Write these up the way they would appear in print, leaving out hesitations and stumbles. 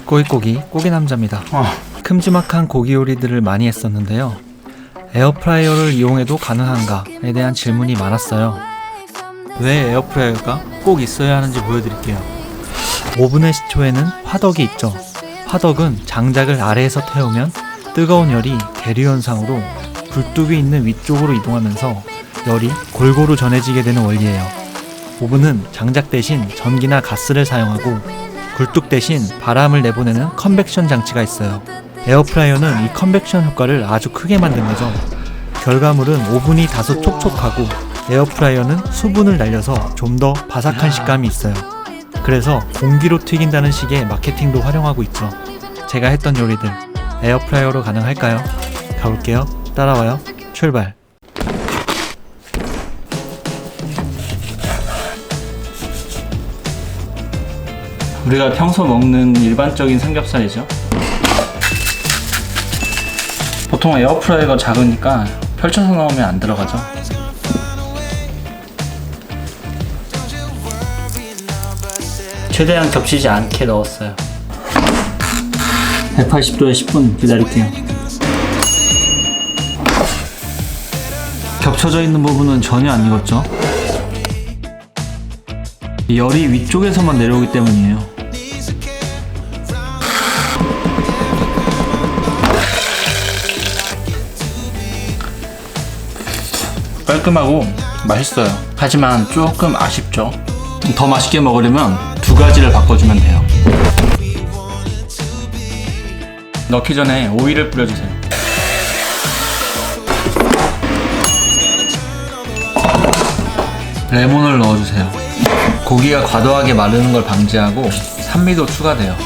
꼬이꼬기 꼬기남자입니다. 큼지막한 고기 요리들을 많이 했었는데요. 에어프라이어를 이용해도 가능한가에 대한 질문이 많았어요. 왜 에어프라이어가 꼭 있어야 하는지 보여드릴게요. 오븐의 시초에는 화덕이 있죠. 화덕은 장작을 아래에서 태우면 뜨거운 열이 계류 현상으로 굴뚝이 있는 위쪽으로 이동하면서 열이 골고루 전해지게 되는 원리예요. 오븐은 장작 대신 전기나 가스를 사용하고 굴뚝 대신 바람을 내보내는 컨벡션 장치가 있어요. 에어프라이어는 이 컨벡션 효과를 아주 크게 만든 거죠. 결과물은 오븐이 다소 촉촉하고 에어프라이어는 수분을 날려서 좀 더 바삭한 식감이 있어요. 그래서 공기로 튀긴다는 식의 마케팅도 활용하고 있죠. 제가 했던 요리들 에어프라이어로 가능할까요? 가볼게요. 따라와요. 출발. 우리가 평소 먹는 일반적인 삼겹살이죠. 보통 에어프라이어가 작으니까 펼쳐서 넣으면 안 들어가죠. 최대한 겹치지 않게 넣었어요. 180도에 10분 기다릴게요. 겹쳐져 있는 부분은 전혀 안 익었죠. 열이 위쪽에서만 내려오기 때문이에요. 깔끔하고 맛있어요. 하지만 조금 아쉽죠. 더 맛있게 먹으려면 두 가지를 바꿔주면 돼요. 넣기 전에 오일을 뿌려주세요. 레몬을 넣어주세요. 고기가 과도하게 마르는 걸 방지하고 산미도 추가돼요.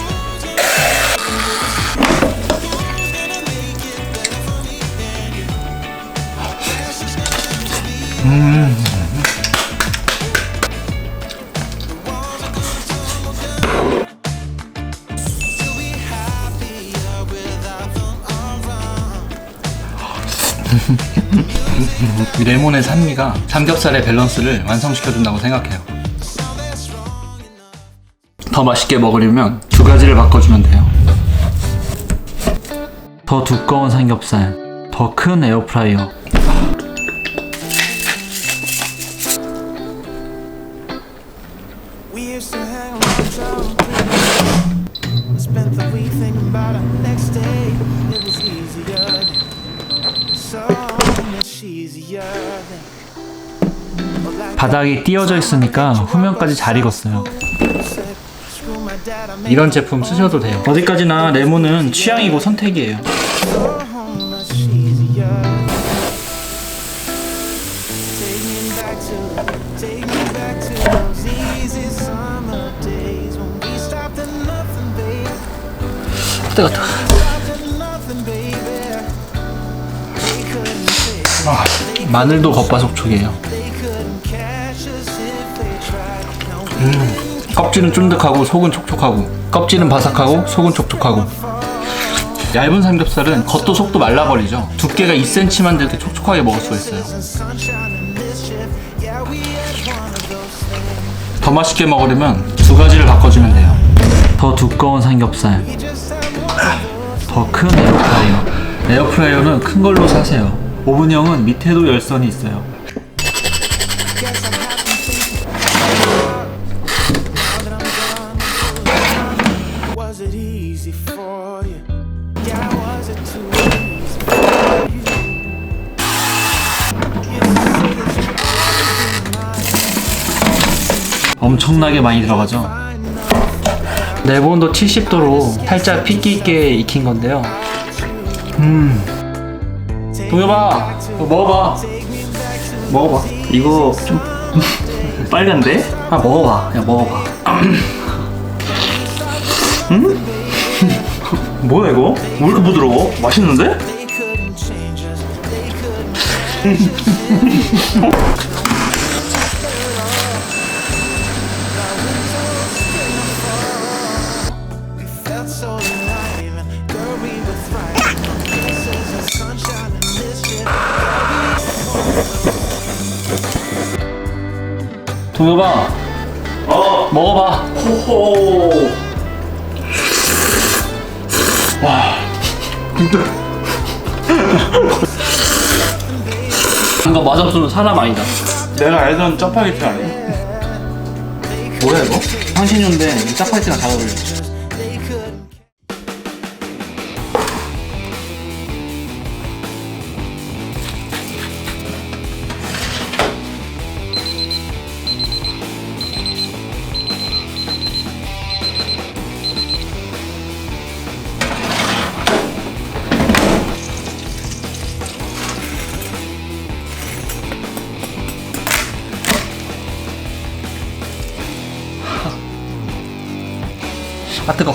레몬의 산미가 삼겹살의 밸런스를 완성시켜준다고 생각해요. 더 맛있게 먹으려면 두 가지를 바꿔주면 돼요. 더 두꺼운 삼겹살, 더 큰 에어프라이어. 바닥이 띄어져 있으니까 후면까지 잘 익었어요. 이런 제품 쓰셔도 돼요. 어디까지나 레몬은 취향이고 선택이에요. 뜨겁다. 마늘도 겉바속촉이에요. 껍질은 쫀득하고 속은 촉촉하고, 껍질은 바삭하고 속은 촉촉하고. 얇은 삼겹살은 겉도 속도 말라버리죠. 두께가 2cm만 돼도 촉촉하게 먹을 수가 있어요. 더 맛있게 먹으려면 두 가지를 바꿔주면 돼요. 더 두꺼운 삼겹살, 더 큰 에어프라이어. 에어프라이어는 큰 걸로 사세요. 오븐형은 밑에도 열선이 있어요. 엄청나게 많이 들어가죠. 내부온도 70도로 살짝 핏기 있게 익힌 건데요. 동엽아, 먹어봐. 먹어봐. 이거 좀 빨간데? 아, 먹어봐. 그냥 먹어봐. 뭐야 이거? 왜 이렇게 부드러워? 맛있는데? 동엽아. 먹어봐. 호호. 와. 이거 맛없으면 사람 아니다. 내가 알던 짜파게티 아니야? 뭐야 이거? 향신료인데 이 짜파게티랑 잘 어울려. 아 뜨거.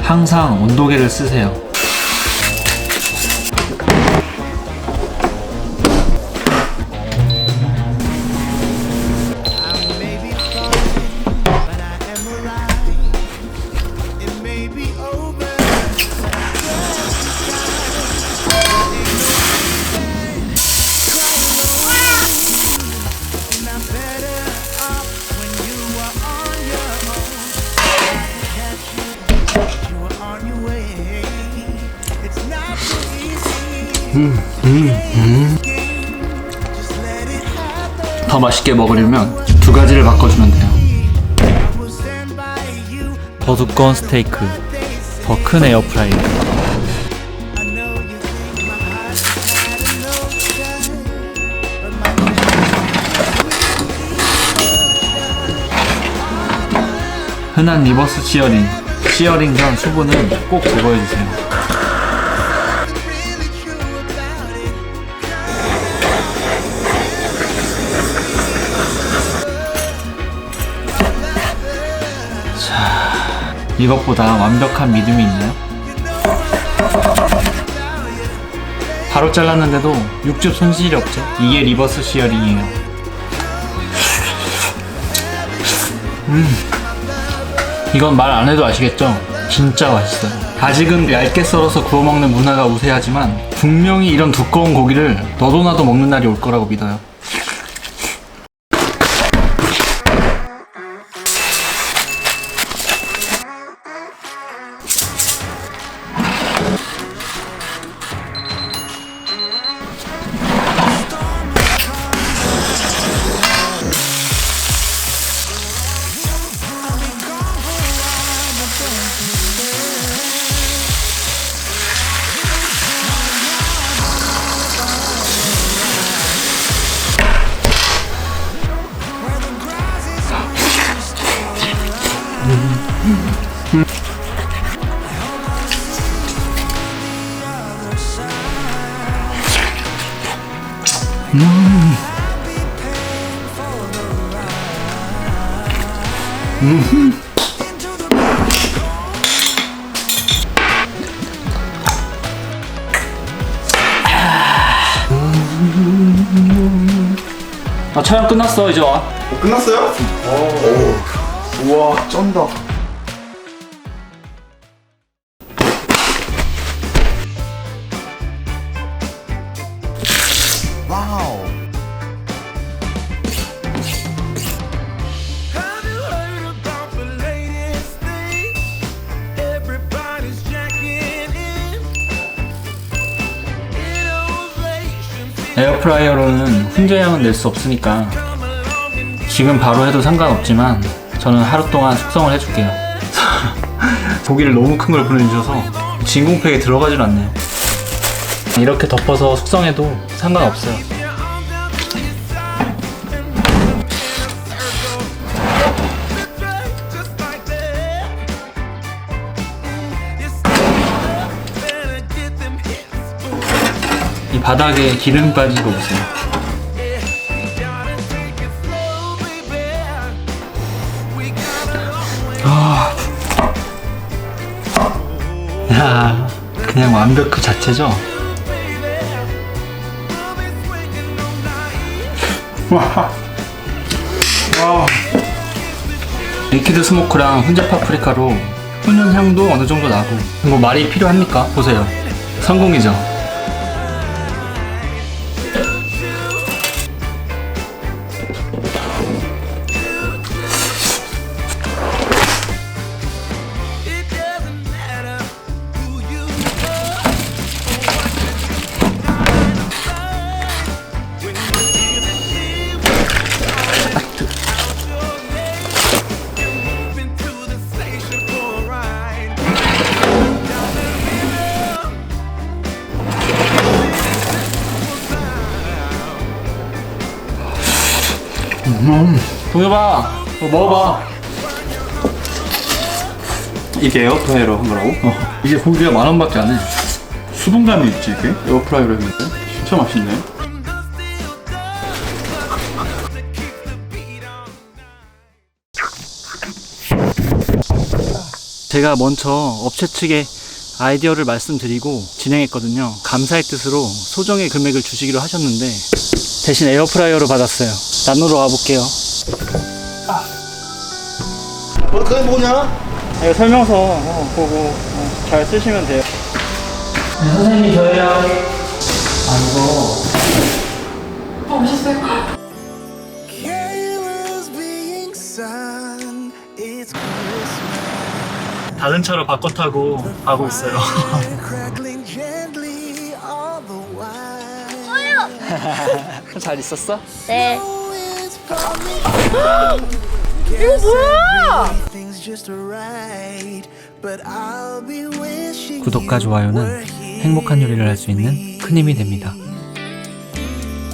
항상 온도계를 쓰세요. 더 맛있게 먹으려면 두 가지를 바꿔주면 돼요. 더 두꺼운 스테이크, 더 큰 에어프라이어. 흔한 리버스 시어링, 시어링 전 수분은 꼭 제거해주세요. 자, 이것보다 완벽한 믿음이 있나요? 바로 잘랐는데도 육즙 손실이 없죠? 이게 리버스 시어링이에요. 이건 말 안 해도 아시겠죠? 진짜 맛있어요. 아직은 얇게 썰어서 구워 먹는 문화가 우세하지만 분명히 이런 두꺼운 고기를 너도 나도 먹는 날이 올 거라고 믿어요. 촬영 끝났어. 이제 와. 끝났어요? 오. 우와, 쩐다. 와우. 에어프라이어로는 훈제향은 낼 수 없으니까 지금 바로 해도 상관없지만 저는 하루 동안 숙성을 해줄게요. 고기를 너무 큰 걸 보내주셔서 진공팩에 들어가질 않네요. 이렇게 덮어서 숙성해도 상관없어요. 이 바닥에 기름 빠진 거 보세요. 야, 그냥 완벽 그 자체죠? 와. 리퀴드 스모크랑 훈제 파프리카로 훈연 향도 어느 정도 나고. 뭐 말이 필요합니까? 보세요. 성공이죠. 동엽아, 먹어봐. 이게 에어프라이어로 한 거라고? 이게 고기가 10,000원밖에 안 해. 수분감이 있지 이게? 에어프라이어로 했는데? 진짜 맛있네. 제가 먼저 업체 측에 아이디어를 말씀드리고 진행했거든요. 감사의 뜻으로 소정의 금액을 주시기로 하셨는데 대신 에어프라이어로 받았어요. 나누러 가볼게요. 그게 뭐냐? 이거 설명서 보고 잘 쓰시면 돼요. 네, 선생님 저예요. 이거 다른 차로 바꿔 타고 가고 있어요. 잘 있었어? 네. 이거 뭐야? 구독과 좋아요는 행복한 요리를 할 수 있는 큰 힘이 됩니다.